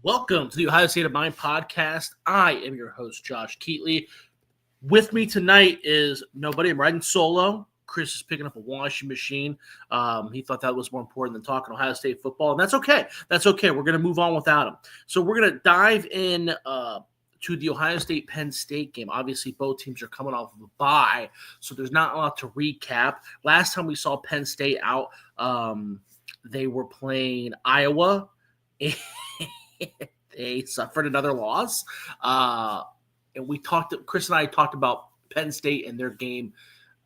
Welcome to the Ohio State of Mind podcast. I am your host, Josh Keatley. With me tonight is nobody. I'm riding solo. Chris is picking up a washing machine. He thought that was more important than talking Ohio State football, and that's okay. That's okay. We're going to move on without him. So we're going to dive in to the Ohio State-Penn State game. Obviously, both teams are coming off of a bye, so there's not a lot to recap. Last time we saw Penn State out, they were playing Iowa. They suffered another loss. And Chris and I talked about Penn State and their game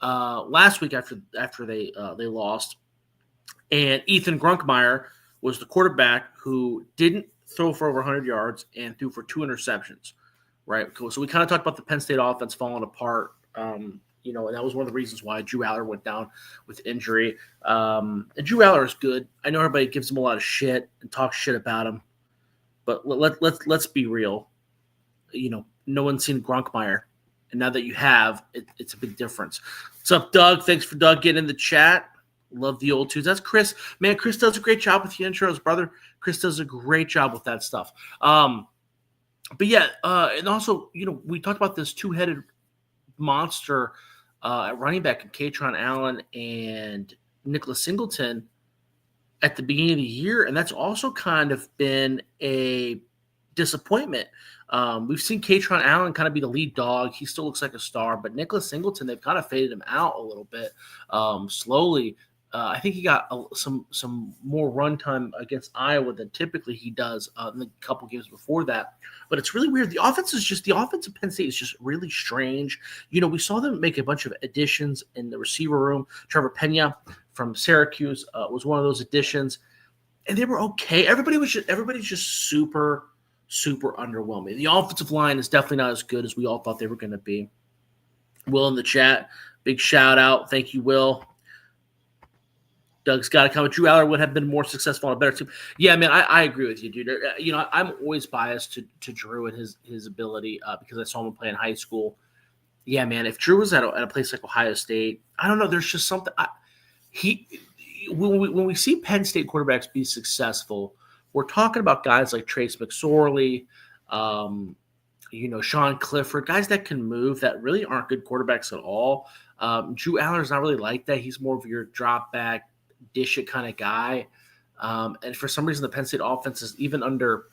last week after they lost. And Ethan Grunkmeyer was the quarterback who didn't throw for over 100 yards and threw for 2 interceptions, right? So we kind of talked about the Penn State offense falling apart, and that was one of the reasons why Drew Aller went down with injury. And Drew Aller is good. I know everybody gives him a lot of shit and talks shit about him. But let's be real. No one's seen Grunkmeyer. And now that you have, it's a big difference. What's up, Doug? Thanks for Doug getting in the chat. Love the old tunes. That's Chris. Man, Chris does a great job with the intros, brother. Chris does a great job with that stuff. But yeah, and also, we talked about this two-headed monster at running back in Kaytron Allen and Nicholas Singleton at the beginning of the year, and that's also kind of been a disappointment. We've seen Kaytron Allen kind of be the lead dog. He still looks like a star, but Nicholas Singleton, they've kind of faded him out a little bit slowly. I think he got some more run time against Iowa than typically he does in the couple games before that. But it's really weird. The offense of Penn State is just really strange. We saw them make a bunch of additions in the receiver room. Trevor Pena from Syracuse was one of those additions, and they were okay. Everybody's just super, super underwhelming. The offensive line is definitely not as good as we all thought they were going to be. Will in the chat, big shout out. Thank you, Will. Doug's got to come. Drew Aller would have been more successful on a better team. Yeah, man, I agree with you, dude. I'm always biased to Drew and his ability because I saw him play in high school. Yeah, man, if Drew was at a place like Ohio State, I don't know. There's just something. When we see Penn State quarterbacks be successful, we're talking about guys like Trace McSorley, Sean Clifford, guys that can move that really aren't good quarterbacks at all. Drew Aller's not really like that. He's more of your drop back, dish it kind of guy. And for some reason, the Penn State offense is even under,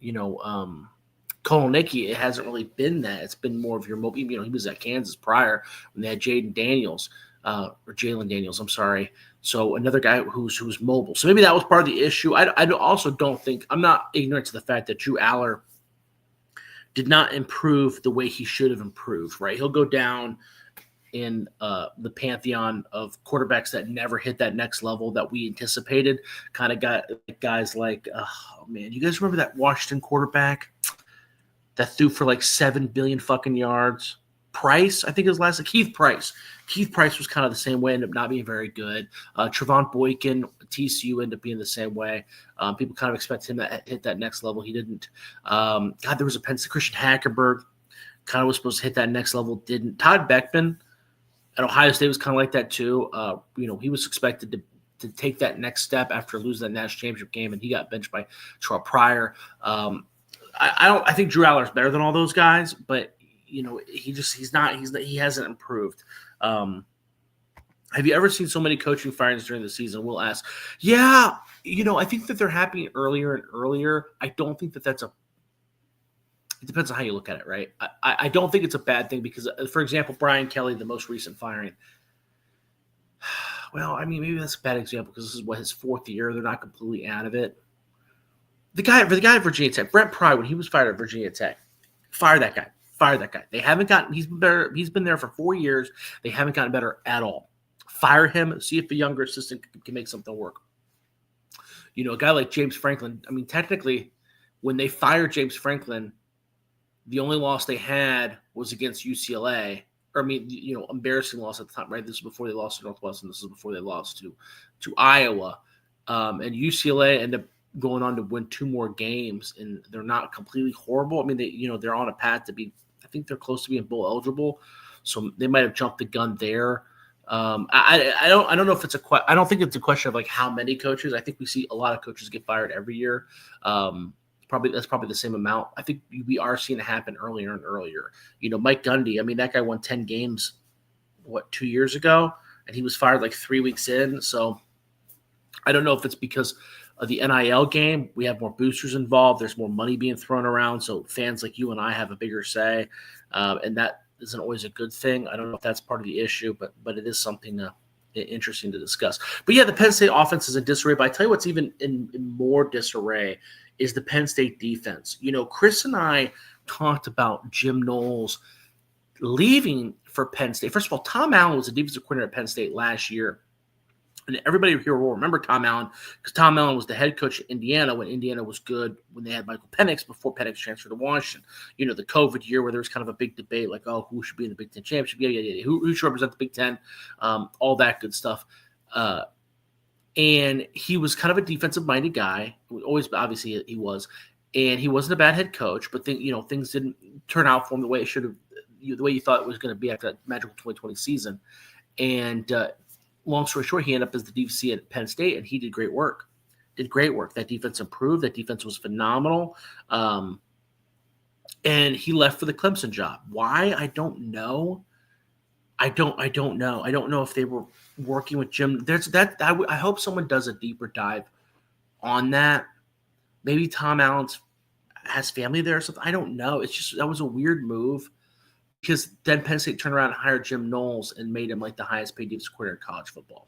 Kolnicki, it hasn't really been that. It's been more of your mobile. He was at Kansas prior when they had Jalen Daniels. I'm sorry. So another guy who's mobile. So maybe that was part of the issue. I also don't think – I'm not ignorant to the fact that Drew Aller did not improve the way he should have improved, right? He'll go down in the pantheon of quarterbacks that never hit that next level that we anticipated. Kind of got guys like oh man, you guys remember that Washington quarterback that threw for like 7 billion fucking yards? Price, I think his last Keith Price. Keith Price was kind of the same way, ended up not being very good. Trevon Boykin, TCU ended up being the same way. People kind of expect him to hit that next level. He didn't. There was a Penn State Christian Hackenberg, kind of was supposed to hit that next level, didn't. Todd Beckman at Ohio State was kind of like that too. He was expected to take that next step after losing that national championship game, and he got benched by Terrell Pryor. I think Drew Aller is better than all those guys, but he hasn't improved. Have you ever seen so many coaching firings during the season? We'll ask. Yeah, I think that they're happening earlier and earlier. I don't think that it depends on how you look at it, right? I don't think it's a bad thing because, for example, Brian Kelly, the most recent firing. Well, I mean, maybe that's a bad example because this is his 4th year. They're not completely out of it. The guy at Virginia Tech, Brent Pry, when he was fired at Virginia Tech, fire that guy. Fire that guy. They haven't gotten – he's been better. He's been there for 4 years. They haven't gotten better at all. Fire him. See if a younger assistant can make something work. A guy like James Franklin, I mean, technically, when they fired James Franklin, the only loss they had was against UCLA. Or, I mean, embarrassing loss at the time, right? This is before they lost to Northwestern. This is before they lost to Iowa. And UCLA ended up going on to win 2 more games, and they're not completely horrible. I mean, they're on a path to be – I think they're close to being bowl eligible, so they might have jumped the gun there. I don't know if it's I don't think it's a question of like how many coaches. I think we see a lot of coaches get fired every year. Probably that's probably the same amount. I think we are seeing it happen earlier and earlier. Mike Gundy, I mean, that guy won 10 games, 2 years ago, and he was fired like 3 weeks in. So I don't know if it's because of the NIL game. We have more boosters involved. There's more money being thrown around. So fans like you and I have a bigger say. And that isn't always a good thing. I don't know if that's part of the issue, but it is something interesting to discuss. But yeah, the Penn State offense is in disarray. But I tell you what's even in more disarray is the Penn State defense. Chris and I talked about Jim Knowles leaving for Penn State. First of all, Tom Allen was a defensive coordinator at Penn State last year. And everybody here will remember Tom Allen because Tom Allen was the head coach at Indiana when Indiana was good, when they had Michael Penix before Penix transferred to Washington. The COVID year where there was kind of a big debate like, oh, who should be in the Big Ten championship? Yeah. Who should represent the Big Ten? All that good stuff. And he was kind of a defensive-minded guy. Always, obviously, he was. And he wasn't a bad head coach, but things didn't turn out for him the way it should have, the way you thought it was going to be after that magical 2020 season. And long story short, he ended up as the DC at Penn State, and he did great work. That defense improved. That defense was phenomenal. And he left for the Clemson job. Why? I don't know. I don't know. I don't know if they were working with Jim. I hope someone does a deeper dive on that. Maybe Tom Allen has family there or something. I don't know. It's just that was a weird move. Because then Penn State turned around and hired Jim Knowles and made him like the highest paid defensive coordinator in college football.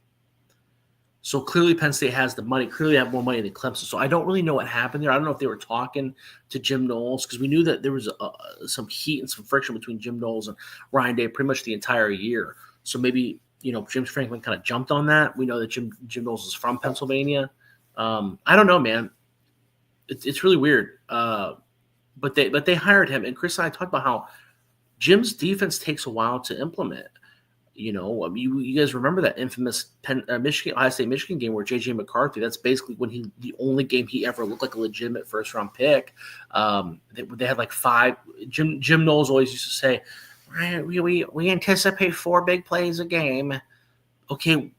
So clearly Penn State has the money. Clearly have more money than Clemson. So I don't really know what happened there. I don't know if they were talking to Jim Knowles because we knew that there was some heat and some friction between Jim Knowles and Ryan Day pretty much the entire year. So maybe, James Franklin kind of jumped on that. We know that Jim Knowles is from Pennsylvania. I don't know, man. It's really weird. But they hired him. And Chris and I talked about how Jim's defense takes a while to implement. You guys remember that infamous Ohio State-Michigan game where J.J. McCarthy, that's basically when the only game he ever looked like a legitimate first-round pick. They had like 5. Jim Knowles always used to say, we anticipate 4 big plays a game. Okay,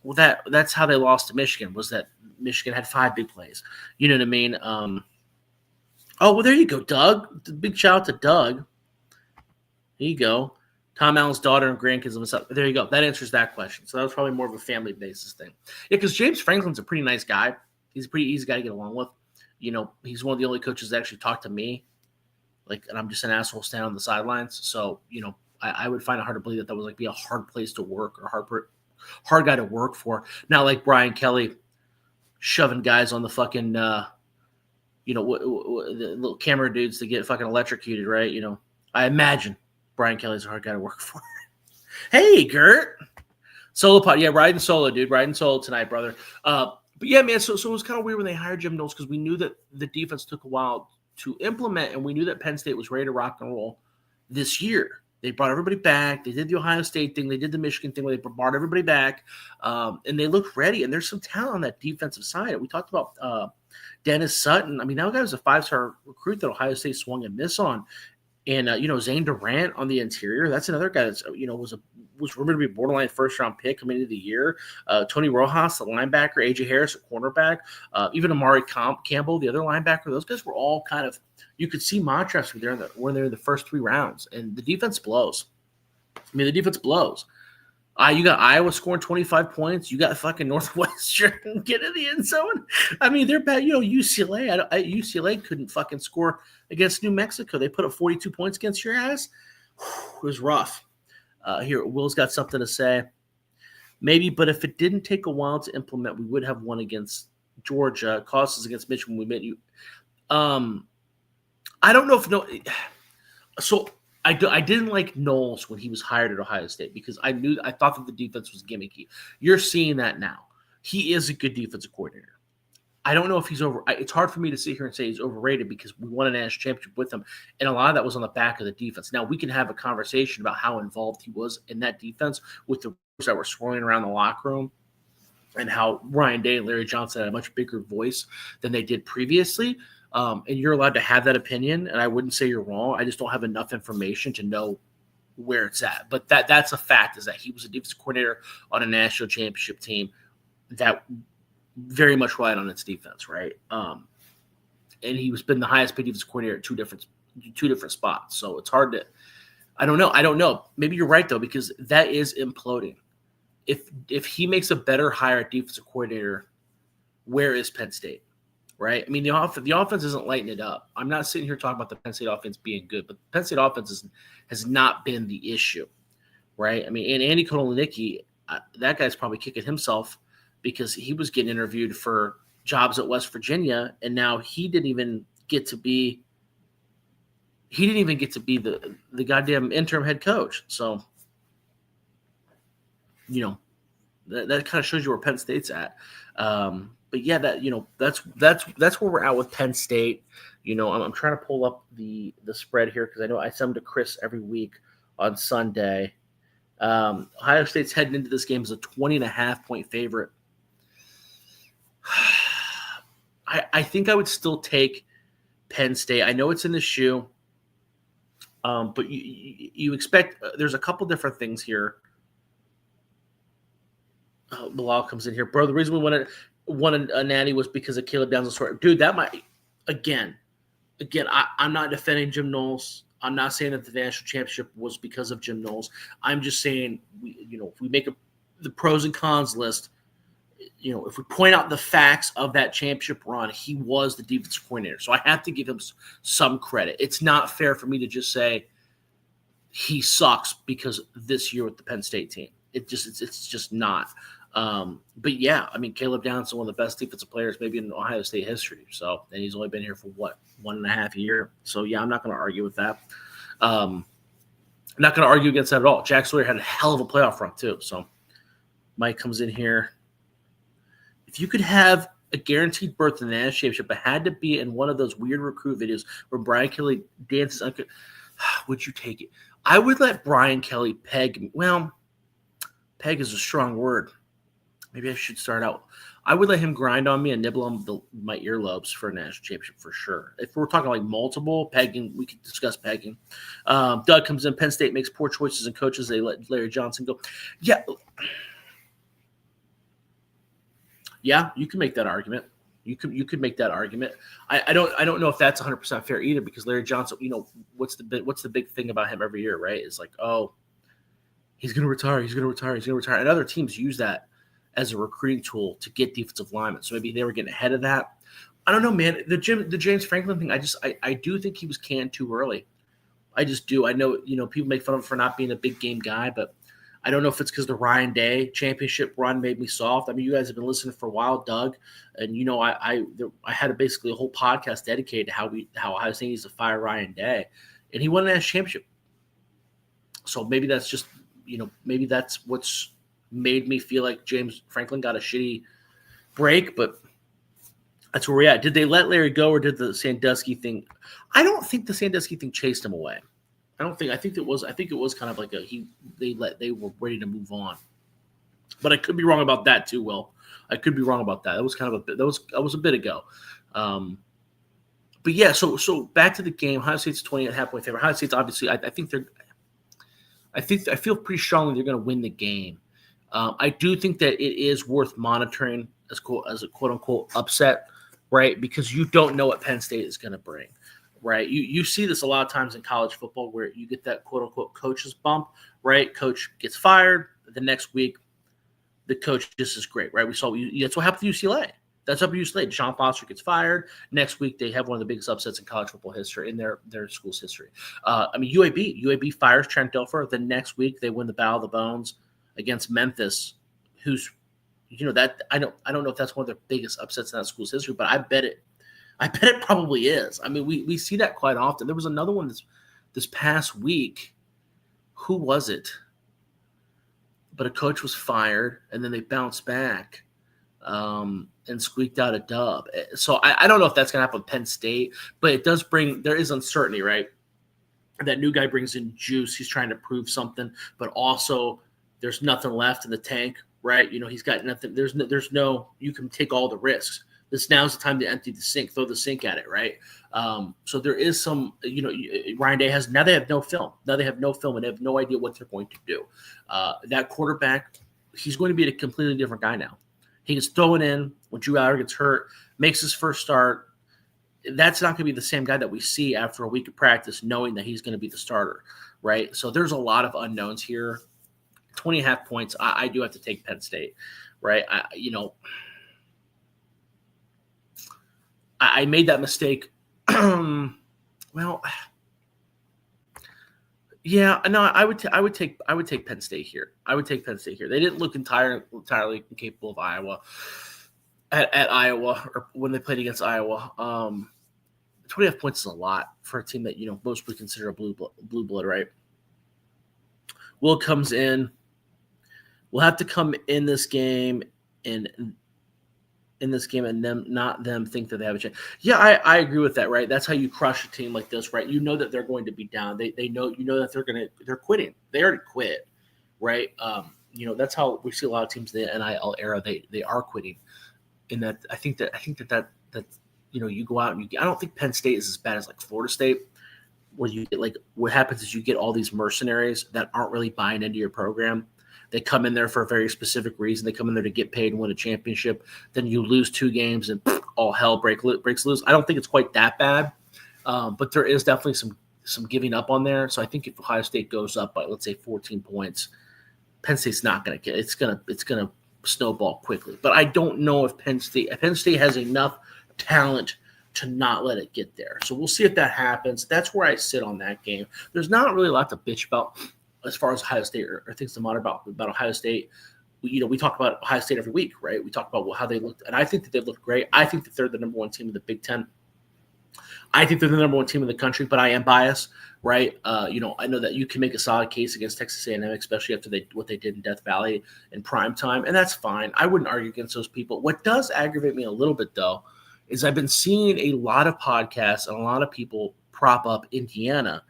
well, that's how they lost to Michigan, was that Michigan had 5 big plays. You know what I mean? Well, there you go, Doug. Big shout out to Doug. There you go. Tom Allen's daughter and grandkids and stuff. There you go. That answers that question. So that was probably more of a family basis thing. Yeah, because James Franklin's a pretty nice guy. He's a pretty easy guy to get along with. He's one of the only coaches that actually talked to me. And I'm just an asshole standing on the sidelines. So, I would find it hard to believe that would be a hard place to work or hard guy to work for. Not like Brian Kelly shoving guys on the fucking, the little camera dudes to get fucking electrocuted, right? I imagine Brian Kelly's a hard guy to work for. Hey, Gert. Solo pod. Yeah, riding solo, dude. Riding solo tonight, brother. But yeah, man, so it was kind of weird when they hired Jim Knowles because we knew that the defense took a while to implement, and we knew that Penn State was ready to rock and roll this year. They brought everybody back. They did the Ohio State thing. They did the Michigan thing where they brought everybody back, and they looked ready. And there's some talent on that defensive side. We talked about Dennis Sutton. I mean, that guy was a 5-star recruit that Ohio State swung and missed on. And, Zane Durant on the interior, that's another guy that's, was rumored to be a borderline first-round pick coming into the year. Tony Rojas, the linebacker, A.J. Harris, a cornerback, even Amari Campbell, the other linebacker. Those guys were all kind of – you could see mock drafts when they're in the first 3 rounds. And the defense blows. The defense blows. You got Iowa scoring 25 points. You got fucking Northwestern getting in the end zone. They're bad. UCLA. UCLA couldn't fucking score against New Mexico. They put up 42 points against your ass. It was rough. Here, Will's got something to say. Maybe, but if it didn't take a while to implement, we would have won against Georgia. Cost us against Michigan. We met you. I don't know if so. I didn't like Knowles when he was hired at Ohio State because I thought that the defense was gimmicky. You're seeing that now. He is a good defensive coordinator. I don't know if he's over. It's hard for me to sit here and say he's overrated because we won a national championship with him, and a lot of that was on the back of the defense. Now we can have a conversation about how involved he was in that defense with the rumors that were swirling around the locker room, and how Ryan Day and Larry Johnson had a much bigger voice than they did previously. And you're allowed to have that opinion, and I wouldn't say you're wrong. I just don't have enough information to know where it's at. But that's a fact, is that he was a defensive coordinator on a national championship team that very much relied on its defense, right? and he was been the highest paid defensive coordinator at two different spots. So it's hard to. I don't know. Maybe you're right though, because that is imploding. If he makes a better hire at defensive coordinator, where is Penn State? Right? I mean, the offense isn't lighting it up. I'm not sitting here talking about the Penn State offense being good, but the Penn State offense has not been the issue, right? I mean, and Andy Kotelnicki, that guy's probably kicking himself because he was getting interviewed for jobs at West Virginia, and now he didn't even get to be the goddamn interim head coach. So, that kind of shows you where Penn State's at. But yeah, that's where we're at with Penn State. I'm trying to pull up the spread here because I know I send them to Chris every week on Sunday. Ohio State's heading into this game as a 20.5-point favorite. I think I would still take Penn State. I know it's in the shoe, but you expect there's a couple different things here. Bilal comes in here, bro. The reason we wanted a natty was because of Caleb Downs' story. Dude, that might again. I'm not defending Jim Knowles. I'm not saying that the national championship was because of Jim Knowles. I'm just saying, if we make the pros and cons list, if we point out the facts of that championship run, he was the defensive coordinator. So I have to give him some credit. It's not fair for me to just say he sucks because this year with the Penn State team. It's just not. But yeah, I mean, Caleb Downs is one of the best defensive players maybe in Ohio State history. So, and he's only been here for 1.5 years. So yeah, I'm not going to argue with that. I'm not going to argue against that at all. Jack Sawyer had a hell of a playoff run too. So Mike comes in here. If you could have a guaranteed berth in the national championship, it had to be in one of those weird recruit videos where Brian Kelly dances. Would you take it? I would let Brian Kelly peg. Well, peg is a strong word. Maybe I should start out. I would let him grind on me and nibble on my earlobes for a national championship for sure. If we're talking like multiple pegging, we could discuss pegging. Doug comes in. Penn State makes poor choices in coaches. They let Larry Johnson go. Yeah, you can make that argument. You could make that argument. I don't know if that's 100% fair either because Larry Johnson. What's the big thing about him every year, right? It's like, oh, he's going to retire. And other teams use that as a recruiting tool to get defensive linemen. So maybe they were getting ahead of that. I don't know, man. The James Franklin thing, I do think he was canned too early. I just do. I know, people make fun of him for not being a big game guy, but I don't know if it's because the Ryan Day championship run made me soft. I mean, you guys have been listening for a while, Doug, and I had basically a whole podcast dedicated to how Ohio State needs to fire Ryan Day, and he won a national championship. So maybe that's just, maybe that's what's made me feel like James Franklin got a shitty break, but that's where we're at. Did they let Larry go or did the Sandusky thing? I don't think the Sandusky thing chased him away. I think it was kind of like they were ready to move on. But I could be wrong about that too, Will. I could be wrong about that. That was kind of that was a bit ago. But yeah, so back to the game. Ohio State's 20.5-point favorite. Ohio State's obviously I feel pretty strongly they're going to win the game. I do think that it is worth monitoring as a quote-unquote upset, right? Because you don't know what Penn State is going to bring, right? You see this a lot of times in college football where you get that quote-unquote coach's bump, right? Coach gets fired. The next week, the coach just is great, right? That's what happened to UCLA. That's up to UCLA. Deshaun Foster gets fired. Next week, they have one of the biggest upsets in college football history, in their school's history. UAB fires Trent Dilfer. The next week, they win the Battle of the Bones against Memphis, who's, that I don't know if that's one of their biggest upsets in that school's history, but I bet it probably is. I mean, we see that quite often. There was another one this past week. Who was it? But a coach was fired, and then they bounced back and squeaked out a dub. So I don't know if that's going to happen with Penn State, but it does there is uncertainty, right? That new guy brings in juice. He's trying to prove something, but also there's nothing left in the tank, right? He's got nothing. There's no, you can take all the risks. Now's the time to empty the sink, throw the sink at it, right? So there is some, Ryan Day now they have no film. Now they have no film and they have no idea what they're going to do. That quarterback, he's going to be a completely different guy now. He gets thrown in when Drew Aller gets hurt, makes his first start, that's not going to be the same guy that we see after a week of practice, knowing that he's going to be the starter, right? So there's a lot of unknowns here. 20.5 points. I do have to take Penn State, right? I made that mistake. Well, yeah, no, I would take Penn State here. I would take Penn State here. They didn't look entirely capable of Iowa at Iowa, or when they played against Iowa. 20.5 points is a lot for a team that most would consider a blue blood, right? Will comes in. We'll have to come in this game and not them think that they have a chance. Yeah, I agree with that, right? That's how you crush a team like this, right? You know that they're going to be down. They know that they're quitting. They already quit, right? That's how we see a lot of teams in the NIL era. They are quitting, and that I think that you go out and I don't think Penn State is as bad as like Florida State, where you get like what happens is you get all these mercenaries that aren't really buying into your program. They come in there for a very specific reason. They come in there to get paid and win a championship. Then you lose 2 games and all hell breaks loose. I don't think it's quite that bad, but there is definitely some giving up on there. So I think if Ohio State goes up by, let's say, 14 points, Penn State's not going to get. It's going to snowball quickly. But I don't know if Penn State has enough talent to not let it get there. So we'll see if that happens. That's where I sit on that game. There's not really a lot to bitch about as far as Ohio State or things to monitor about Ohio State. We talk about Ohio State every week, right? We talk about how they looked, and I think that they looked great. I think that they're the number 1 team in the Big Ten. I think they're the number 1 team in the country, but I am biased, right? I know that you can make a solid case against Texas A&M, especially after what they did in Death Valley in prime time, and that's fine. I wouldn't argue against those people. What does aggravate me a little bit, though, is I've been seeing a lot of podcasts and a lot of people prop up Indiana,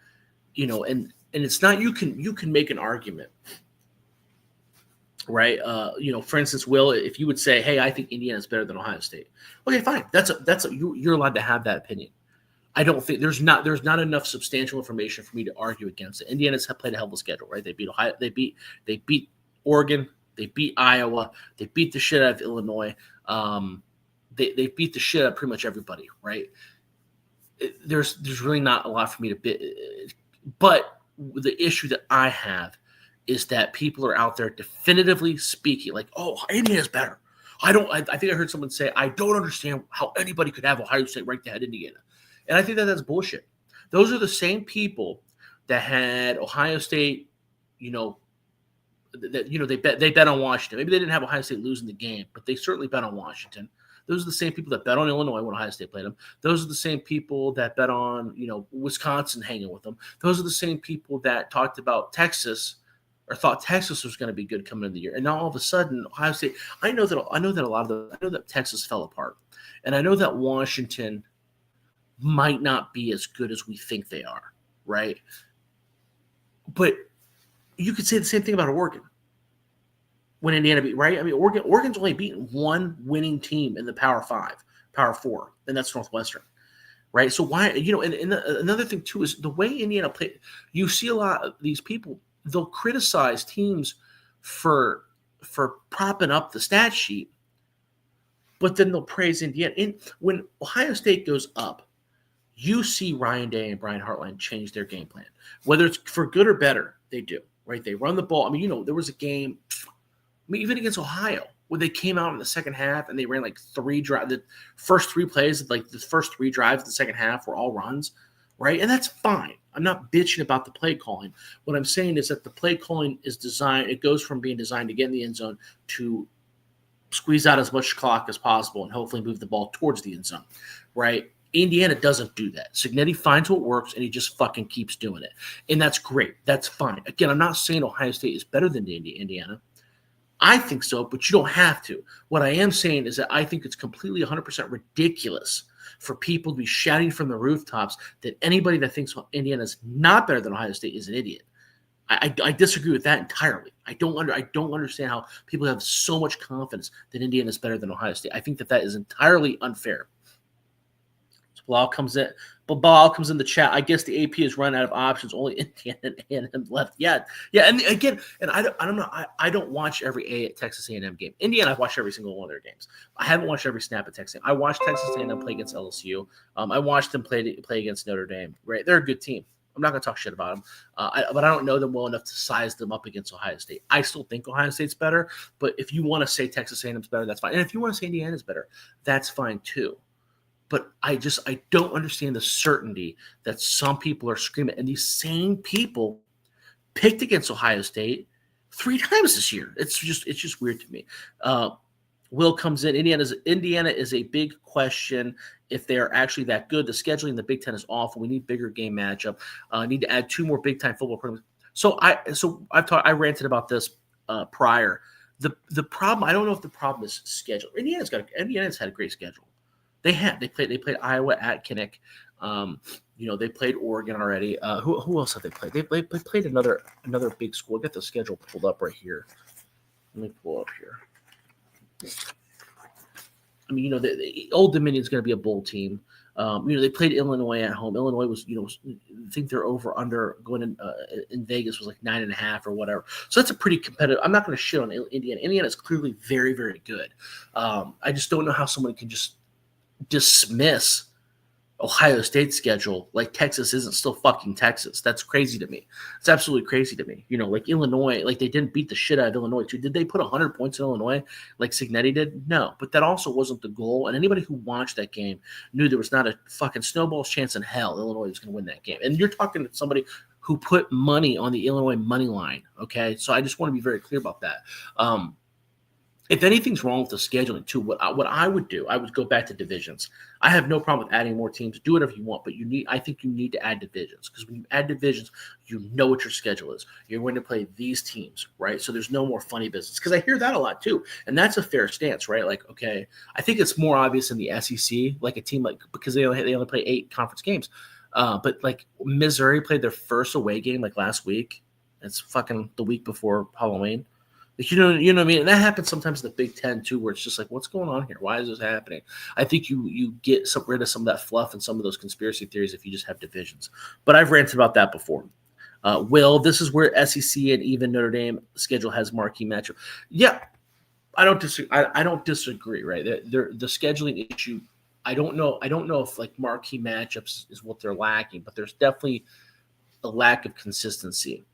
and it's not you can make an argument, right? For instance, Will, if you would say, "Hey, I think Indiana is better than Ohio State," okay, fine. You're allowed to have that opinion. I don't think there's not enough substantial information for me to argue against it. Indiana's played a hell of a schedule, right? They beat Ohio, they beat Oregon, they beat Iowa, they beat the shit out of Illinois. They beat the shit out of pretty much everybody, right? There's really not a lot for me to bit, but the issue that I have is that people are out there definitively speaking like, "Oh, Indiana's better." I think I heard someone say, "I don't understand how anybody could have Ohio State ranked ahead of Indiana," and I think that that's bullshit. Those are the same people that had Ohio State, they bet on Washington. Maybe they didn't have Ohio State losing the game, but they certainly bet on Washington. Those are the same people that bet on Illinois when Ohio State played them. Those are the same people that bet on, Wisconsin hanging with them. Those are the same people that talked about Texas or thought Texas was going to be good coming into the year. And now all of a sudden, Ohio State. I know that Texas fell apart, and I know that Washington might not be as good as we think they are, right? But you could say the same thing about Oregon. When Indiana beat, right? I mean, Oregon's only beaten 1 winning team in the Power 4, and that's Northwestern, right? So why, another thing too is the way Indiana played. You see a lot of these people, they'll criticize teams for propping up the stat sheet, but then they'll praise Indiana. When Ohio State goes up, you see Ryan Day and Brian Hartline change their game plan, whether it's for good or better. They do, right? They run the ball. I mean, there was a game. Even against Ohio, when they came out in the second half and they ran like 3 drives, the first 3 plays, like the first 3 drives of the second half were all runs, right? And that's fine. I'm not bitching about the play calling. What I'm saying is that the play calling is designed, it goes from being designed to get in the end zone to squeeze out as much clock as possible and hopefully move the ball towards the end zone, right? Indiana doesn't do that. Cignetti finds what works, and he just fucking keeps doing it. And that's great. That's fine. Again, I'm not saying Ohio State is better than Indiana. I think so, but you don't have to. What I am saying is that I think it's completely 100% ridiculous for people to be shouting from the rooftops that anybody that thinks Indiana is not better than Ohio State is an idiot. I disagree with that entirely. I don't understand how people have so much confidence that Indiana is better than Ohio State. I think that is entirely unfair. Bilal comes in. But Bilal comes in the chat. I guess the AP has run out of options. Only Indiana and A&M left. Yeah. And again, and I don't know. I don't watch every Texas A&M game. Indiana, I've watched every single one of their games. I haven't watched every snap at Texas. I watched Texas A&M play against LSU. I watched them play against Notre Dame. Right, they're a good team. I'm not going to talk shit about them, but I don't know them well enough to size them up against Ohio State. I still think Ohio State's better, but if you want to say Texas A&M's better, that's fine. And if you want to say Indiana's better, that's fine too. But I don't understand the certainty that some people are screaming. And these same people picked against Ohio State 3 times this year. It's just weird to me. Will comes in. Indiana is a big question if they are actually that good. The scheduling in the Big Ten is awful. We need bigger game matchup. Need to add 2 more big time football programs. So I ranted about this prior. The problem, I don't know if the problem is schedule. Indiana's had a great schedule. They played Iowa at Kinnick. They played Oregon already. Who else have they played? They played another big school. I got the schedule pulled up right here. Let me pull up here. I mean, the Old Dominion is going to be a bowl team. They played Illinois at home. Illinois was, I think their over under going in Vegas was like 9.5 or whatever. So that's a pretty competitive. I'm not going to shit on Indiana. Indiana is clearly very, very good. I just don't know how someone can just dismiss Ohio State's schedule like Texas isn't still fucking Texas. That's crazy to me. It's absolutely crazy to me. Like Illinois, like they didn't beat the shit out of Illinois too. Did they put 100 points in Illinois like Cignetti did? No, but that also wasn't the goal. And anybody who watched that game knew there was not a fucking snowball's chance in hell Illinois was going to win that game. And you're talking to somebody who put money on the Illinois money line. Okay, so I just want to be very clear about that. If anything's wrong with the scheduling, too, what I would do, I would go back to divisions. I have no problem with adding more teams. Do whatever you want, but I think you need to add divisions because when you add divisions, you know what your schedule is. You're going to play these teams, right? So there's no more funny business because I hear that a lot too, and that's a fair stance, right? Like, okay, I think it's more obvious in the SEC, like a team because they only play 8 conference games, but like Missouri played their first away game like last week. It's fucking the week before Halloween. You know what I mean? And that happens sometimes in the Big Ten too, where it's just like, what's going on here? Why is this happening? I think you get rid of some of that fluff and some of those conspiracy theories if you just have divisions. But I've ranted about that before. Will, this is where SEC and even Notre Dame schedule has marquee matchup. Yeah, I don't disagree. I don't disagree. Right, the scheduling issue. I don't know if like marquee matchups is what they're lacking, but there's definitely a lack of consistency.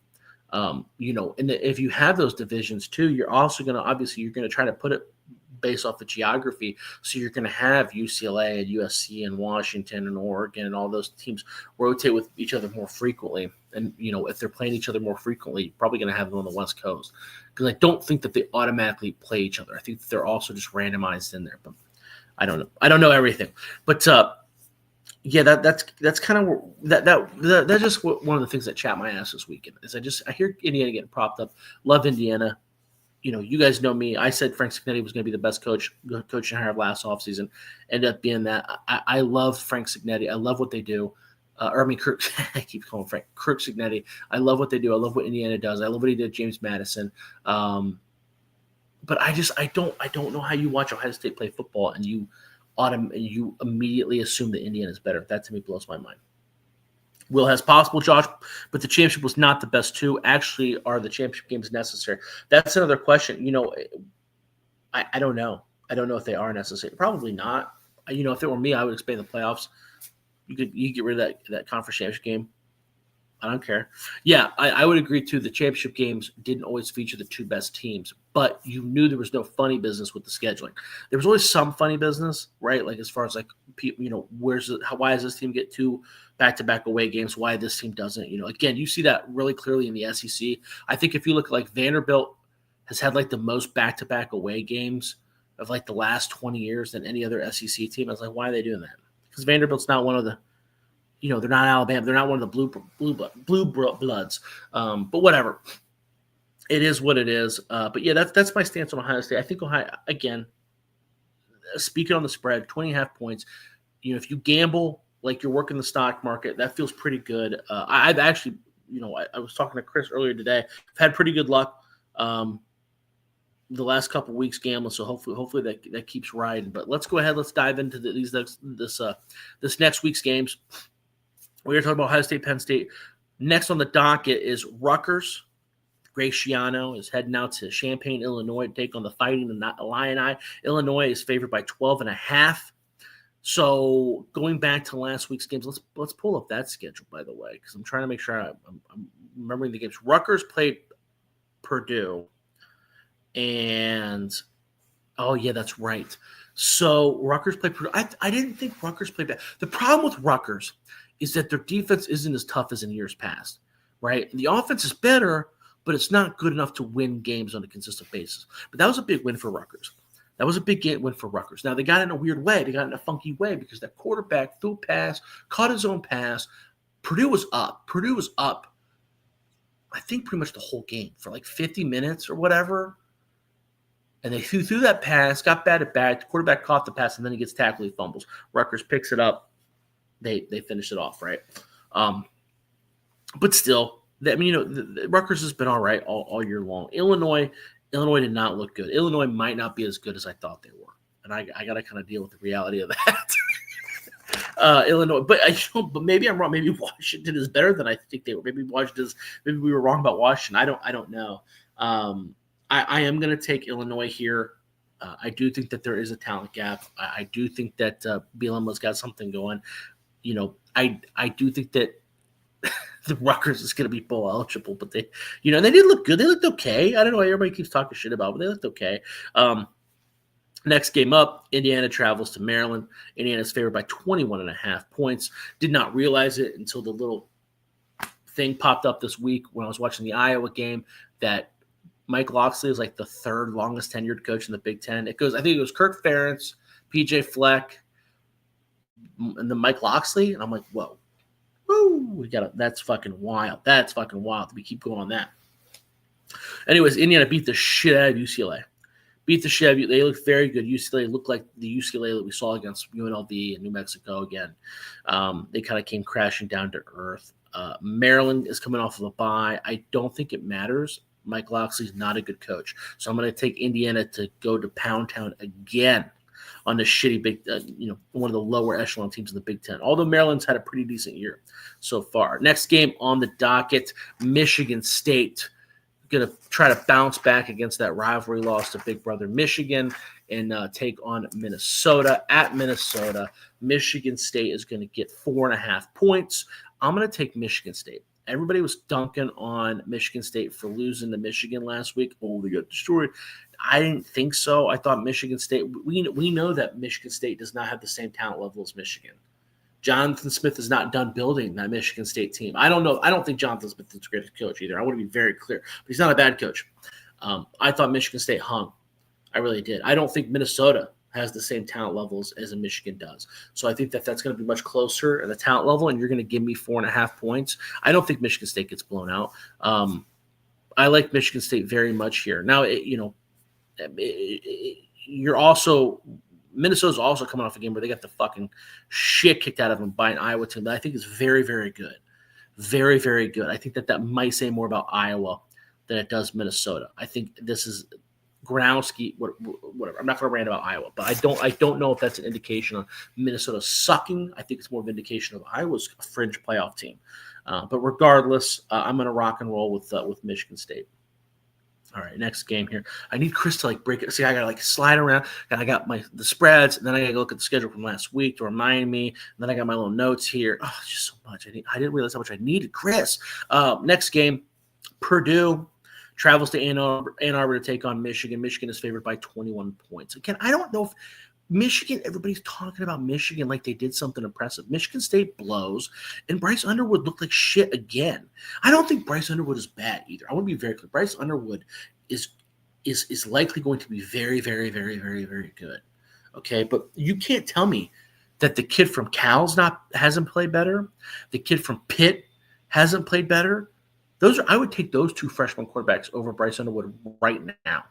And if you have those divisions too, you're also going to try to put it based off the geography. So you're going to have UCLA and USC and Washington and Oregon and all those teams rotate with each other more frequently. And, if they're playing each other more frequently, you're probably going to have them on the West Coast because I don't think that they automatically play each other. I think that they're also just randomized in there, but I don't know. I don't know everything, but, yeah, that's kind of that's just one of the things that chat my ass this weekend is I hear Indiana getting propped up. Love Indiana. You guys know me. I said Frank Cignetti was going to be the best coach in hire of last offseason. Ended up being that. I love Frank Cignetti. I love what they do. Kirk. I keep calling Kirk Cignetti. I love what they do. I love what Indiana does. I love what he did, James Madison. But I don't know how you watch Ohio State play football and you immediately assume that Indiana is better. That to me blows my mind. Will has possible, Josh, but the championship was not the best too. Actually, are the championship games necessary? That's another question. I don't know. I don't know if they are necessary. Probably not. If it were me, I would expand the playoffs. You get rid of that conference championship game. I don't care. Yeah, I would agree too. The championship games didn't always feature the 2 best teams, but you knew there was no funny business with the scheduling. There was always some funny business, right? Like as far as like, why does this team get 2 back-to-back away games? Why this team doesn't? Again, you see that really clearly in the SEC. I think if you look like Vanderbilt has had like the most back-to-back away games of like the last 20 years than any other SEC team. I was like, why are they doing that? Because Vanderbilt's not one of the they're not Alabama. They're not one of the blue bloods. But whatever. It is what it is. But yeah, that's my stance on Ohio State. I think Ohio, again, speaking on the spread, 20.5 points. If you gamble like you're working the stock market, that feels pretty good. I've actually, I was talking to Chris earlier today. I've had pretty good luck. the last couple weeks gambling, so hopefully that keeps riding. But let's go ahead. Let's dive into this next week's games. We're going to talk about Ohio State, Penn State. Next on the docket is Rutgers. Grace Schiano is heading out to Champaign, Illinois to take on the Fighting Illini. Illinois is favored by 12.5. So going back to last week's games, let's pull up that schedule, by the way, because I'm trying to make sure I'm remembering the games. Rutgers played Purdue, and oh yeah, that's right. So Rutgers played Purdue. I didn't think Rutgers played bad. The problem with Rutgers is that their defense isn't as tough as in years past, right? The offense is better, but it's not good enough to win games on a consistent basis. But that was a big win for Rutgers. That was a big win for Rutgers. Now, they got it in a weird way. They got it in a funky way because that quarterback threw a pass, caught his own pass. Purdue was up, I think, pretty much the whole game for like 50 minutes or whatever. And they threw that pass, got batted back. The quarterback caught the pass, and then he gets tackled. He fumbles. Rutgers picks it up. They finish it off, right? But still, the Rutgers has been all right all year long. Illinois did not look good. Illinois might not be as good as I thought they were, and I got to kind of deal with the reality of that. Illinois, but maybe I'm wrong. Maybe Washington is better than I think they were. Maybe we were wrong about Washington. I don't know. I am going to take Illinois here. I do think that there is a talent gap. I do think that Bielema's got something going. I do think that the Rutgers is going to be bowl eligible, but they did look good. They looked okay. I don't know why everybody keeps talking shit about, but they looked okay. Next game up, Indiana travels to Maryland. Indiana's favored by 21.5 points. Did not realize it until the little thing popped up this week when I was watching the Iowa game that Mike Locksley is like the third longest tenured coach in the Big Ten. I think it goes Kirk Ferentz, PJ Fleck, and then Mike Locksley. And I'm like, whoa. Woo, that's fucking wild. That's fucking wild. We keep going on that. Anyways, Indiana beat the shit out of UCLA. They look very good. UCLA looked like the UCLA that we saw against UNLV and New Mexico again. They kind of came crashing down to earth. Maryland is coming off of a bye. I don't think it matters. Mike Locksley's not a good coach. So I'm going to take Indiana to go to Pound Town again on the shitty one of the lower echelon teams in the Big Ten. Although Maryland's had a pretty decent year so far. Next game on the docket, Michigan State. Going to try to bounce back against that rivalry loss to Big Brother Michigan and take on Minnesota. At Minnesota, Michigan State is going to get 4.5 points. I'm going to take Michigan State. Everybody was dunking on Michigan State for losing to Michigan last week. Oh, they got destroyed. I didn't think so. I thought Michigan State – we know that Michigan State does not have the same talent level as Michigan. Jonathan Smith is not done building that Michigan State team. I don't know. I don't think Jonathan Smith is the greatest coach either. I want to be very clear. But he's not a bad coach. I thought Michigan State hung. I really did. I don't think Minnesota has the same talent levels as a Michigan does. So I think that that's going to be much closer at the talent level, and you're going to give me 4.5 points. I don't think Michigan State gets blown out. I like Michigan State very much here. Now, you're also – Minnesota's also coming off a game where they got the fucking shit kicked out of them by an Iowa team that I think is very, very good. Very, very good. I think that might say more about Iowa than it does Minnesota. I think this is ground ski, whatever. I'm not going to rant about Iowa, but I don't know if that's an indication of Minnesota sucking. I think it's more of an indication of Iowa's a fringe playoff team. But regardless, I'm going to rock and roll with Michigan State. All right, next game here. I need Chris to break it. See, I gotta slide around, and I got the spreads, and then I gotta look at the schedule from last week to remind me. And then I got my little notes here. Oh, it's just so much. I didn't realize how much I needed Chris. Next game, Purdue travels to Ann Arbor to take on Michigan. Michigan is favored by 21 points. Again, I don't know if Michigan, everybody's talking about Michigan like they did something impressive. Michigan State blows, and Bryce Underwood looked like shit again. I don't think Bryce Underwood is bad either. I want to be very clear. Bryce Underwood is likely going to be very, very, very, very, very good. Okay, but you can't tell me that the kid from Cal's hasn't played better. The kid from Pitt hasn't played better. I would take those two freshman quarterbacks over Bryce Underwood right now.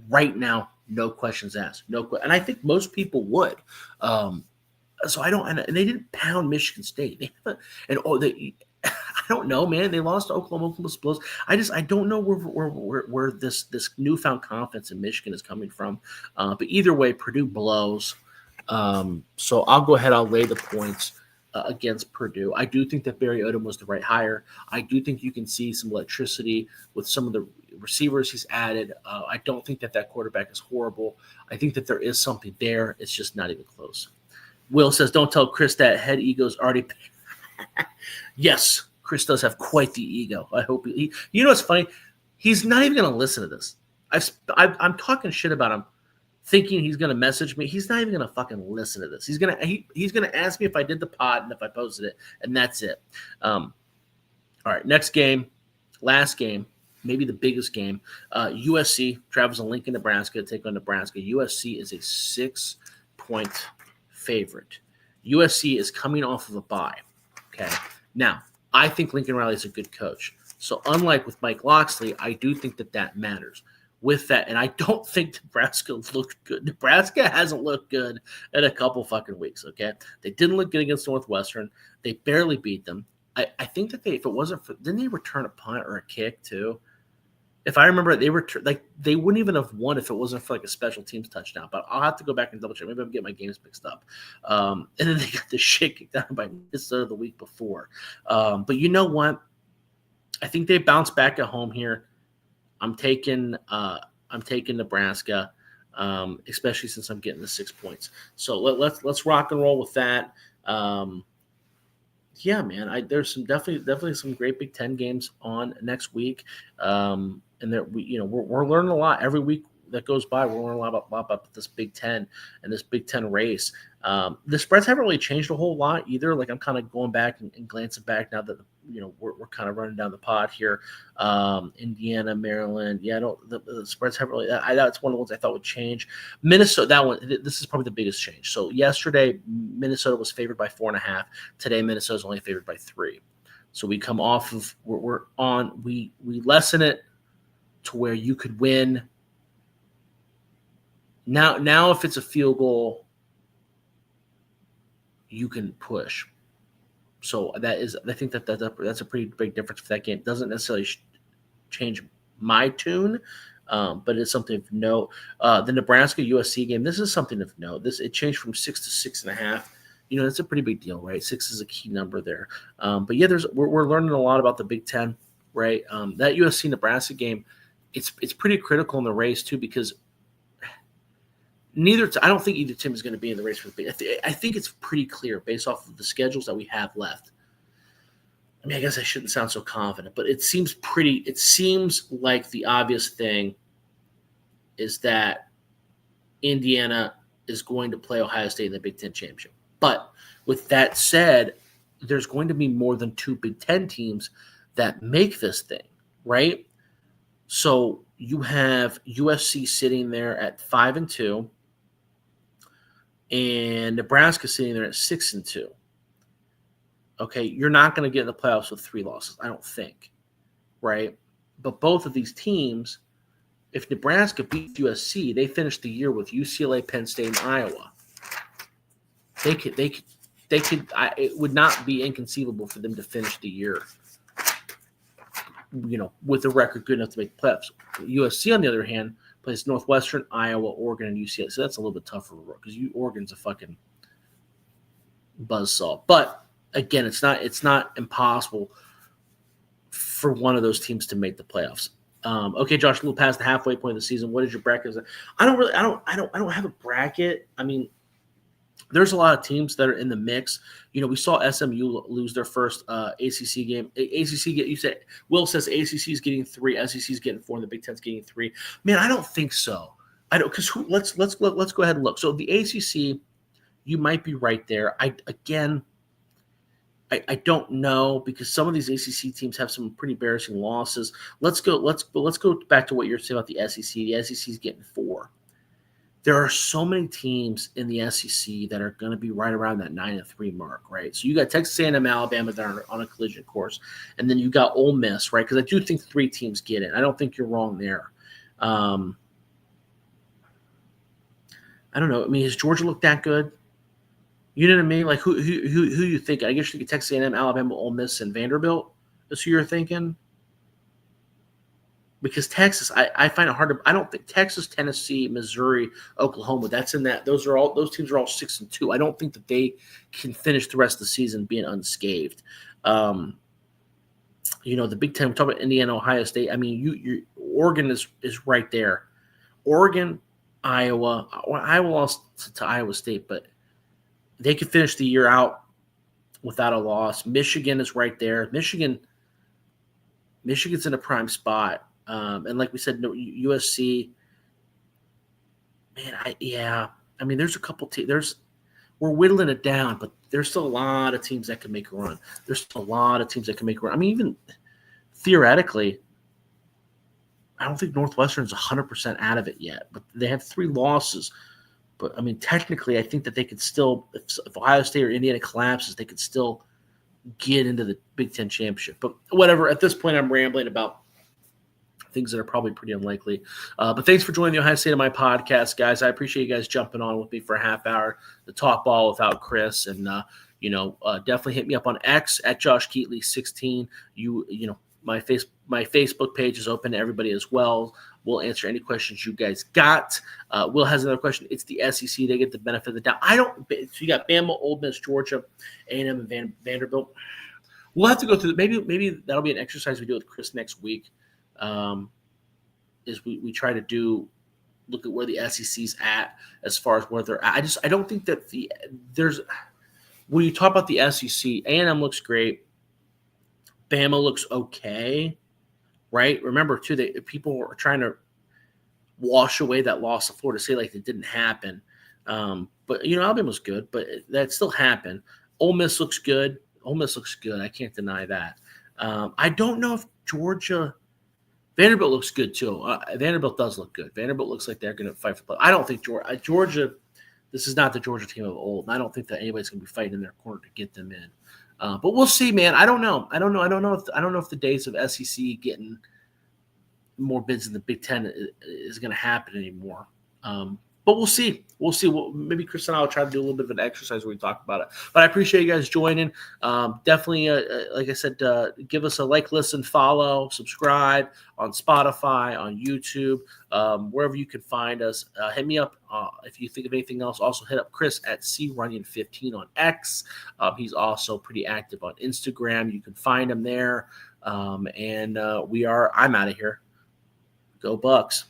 Right now. No questions asked. And I think most people would. So I don't. And they didn't pound Michigan State. I don't know, man. They lost to Oklahoma Spurs. I don't know where this newfound confidence in Michigan is coming from. But either way, Purdue blows. So I'll go ahead. I'll lay the points against Purdue. I do think that Barry Odom was the right hire. I do think you can see some electricity with some of the receivers he's added. I don't think that quarterback is horrible. I think that there is something there. It's just not even close. Will says, don't tell Chris that head ego's already. Yes, Chris does have quite the ego. I hope he you know what's funny? He's not even going to listen to this. I'm talking shit about him, thinking he's going to message me. He's not even going to fucking listen to this. He's gonna ask me if I did the pod and if I posted it, and that's it. All right, next game, last game, maybe the biggest game. USC travels to Lincoln, Nebraska to take on Nebraska. USC is a 6-point favorite. USC is coming off of a bye. Okay, now I think Lincoln Riley is a good coach. So unlike with Mike Locksley, I do think that matters. With that, and I don't think Nebraska looked good. Nebraska hasn't looked good in a couple fucking weeks, okay? They didn't look good against Northwestern. They barely beat them. I think that if it wasn't for, didn't they return a punt or a kick too? If I remember, they wouldn't even have won if it wasn't for like a special teams touchdown. But I'll have to go back and double check. Maybe I'm getting my games mixed up. And then they got the shit kicked out by Minnesota the week before. But you know what? I think they bounced back at home here. I'm taking Nebraska, especially since I'm getting the 6 points. So let's rock and roll with that. Yeah, man. There's some definitely some great Big Ten games on next week. And there we're learning a lot every week that goes by. We're learning a lot about this Big Ten and this Big Ten race. The spreads haven't really changed a whole lot either. Like I'm kind of going back and glancing back now that we're kind of running down the pod here. Indiana, Maryland, the spreads haven't really. That's one of the ones I thought would change. Minnesota, that one. This is probably the biggest change. So yesterday, Minnesota was favored by 4.5. Today, Minnesota's only favored by 3. So we come off of we lessen it to where you could win. Now, if it's a field goal, you can push. So I think that's a pretty big difference for that game. It doesn't necessarily change my tune, but it's something of note. The Nebraska USC game. This is something of note. It changed from 6 to 6.5. That's a pretty big deal, right? 6 is a key number there. But yeah, we're learning a lot about the Big Ten, right? That USC Nebraska game, it's pretty critical in the race too because I don't think either team is going to be in the race for the Big. I think it's pretty clear based off of the schedules that we have left. I mean, I guess I shouldn't sound so confident, but it seems like the obvious thing is that Indiana is going to play Ohio State in the Big Ten championship. But with that said, there's going to be more than 2 Big Ten teams that make this thing, right? So you have USC sitting there at 5-2, and Nebraska sitting there at 6-2. Okay, you're not going to get in the playoffs with 3 losses, I don't think, right? But both of these teams, if Nebraska beats USC, they finish the year with UCLA, Penn State, and Iowa. It would not be inconceivable for them to finish the year, with a record good enough to make the playoffs. USC, on the other hand, plays Northwestern, Iowa, Oregon, and UCLA. So that's a little bit tougher because Oregon's a fucking buzzsaw. But again, it's not impossible for one of those teams to make the playoffs. Okay, Josh, a little past the halfway point of the season. What is your bracket? I don't have a bracket. I mean, there's a lot of teams that are in the mix. We saw SMU lose their first ACC game. Will says ACC is getting 3, SEC is getting 4, and the Big Ten's getting 3. Man, I don't think so. I don't because let's go ahead and look. So the ACC, you might be right there. I don't know because some of these ACC teams have some pretty embarrassing losses. Let's go back to what you're saying about the SEC. The SEC is getting 4. There are so many teams in the SEC that are going to be right around that 9-3 mark, right? So you got Texas A&M, Alabama that are on a collision course, and then you got Ole Miss, right? Because I do think 3 teams get in. I don't think you're wrong there. I don't know. I mean, has Georgia looked that good? You know what I mean? Like who you think? I guess you could Texas A&M, Alabama, Ole Miss, and Vanderbilt. Is who you're thinking? Because Texas, I find it hard to. I don't think Texas, Tennessee, Missouri, Oklahoma. That's in that. Those teams are all 6-2. I don't think that they can finish the rest of the season being unscathed. The Big Ten. We talk about Indiana, Ohio State. I mean, Oregon is right there. Oregon, Iowa. Iowa lost to Iowa State, but they could finish the year out without a loss. Michigan is right there. Michigan's in a prime spot. And like we said, USC. Man, I mean, there's a couple teams. We're whittling it down, but there's still a lot of teams that can make a run. There's still a lot of teams that can make a run. I mean, even theoretically, I don't think Northwestern's 100% out of it yet, but they have 3 losses. But I mean, technically, I think that they could still, if Ohio State or Indiana collapses, they could still get into the Big Ten championship. But whatever. At this point, I'm rambling about things that are probably pretty unlikely. But thanks for joining the Ohio State of My podcast, guys. I appreciate you guys jumping on with me for a half hour to talk ball without Chris. And, definitely hit me up on X at Josh Keatley 16. My Facebook page is open to everybody as well. We'll answer any questions you guys got. Will has another question. It's the SEC. They get the benefit of the doubt. So you got Bama, Ole Miss, Georgia, A&M, and Vanderbilt. We'll have to go through. Maybe that'll be an exercise we do with Chris next week. Is we try to look at where the SEC's at as far as where they're at. I don't think that when you talk about the SEC, A&M looks great. Bama looks okay, right? Remember too that people were trying to wash away that loss of Florida State like it didn't happen. But Alabama's good, but that still happened. Ole Miss looks good. I can't deny that. I don't know if Vanderbilt looks good too. Vanderbilt does look good. Vanderbilt looks like they're going to fight for play. I don't think Georgia. This is not the Georgia team of old. I don't think that anybody's going to be fighting in their corner to get them in. But we'll see, man. I don't know. I don't know if the days of SEC getting more bids in the Big Ten is going to happen anymore. But we'll see. Maybe Chris and I will try to do a little bit of an exercise where we talk about it. But I appreciate you guys joining. Definitely, like I said, give us a like, listen, follow, subscribe on Spotify, on YouTube, wherever you can find us. Hit me up if you think of anything else. Also, hit up Chris at CRunyon15 on X. He's also pretty active on Instagram. You can find him there. I'm out of here. Go Bucks.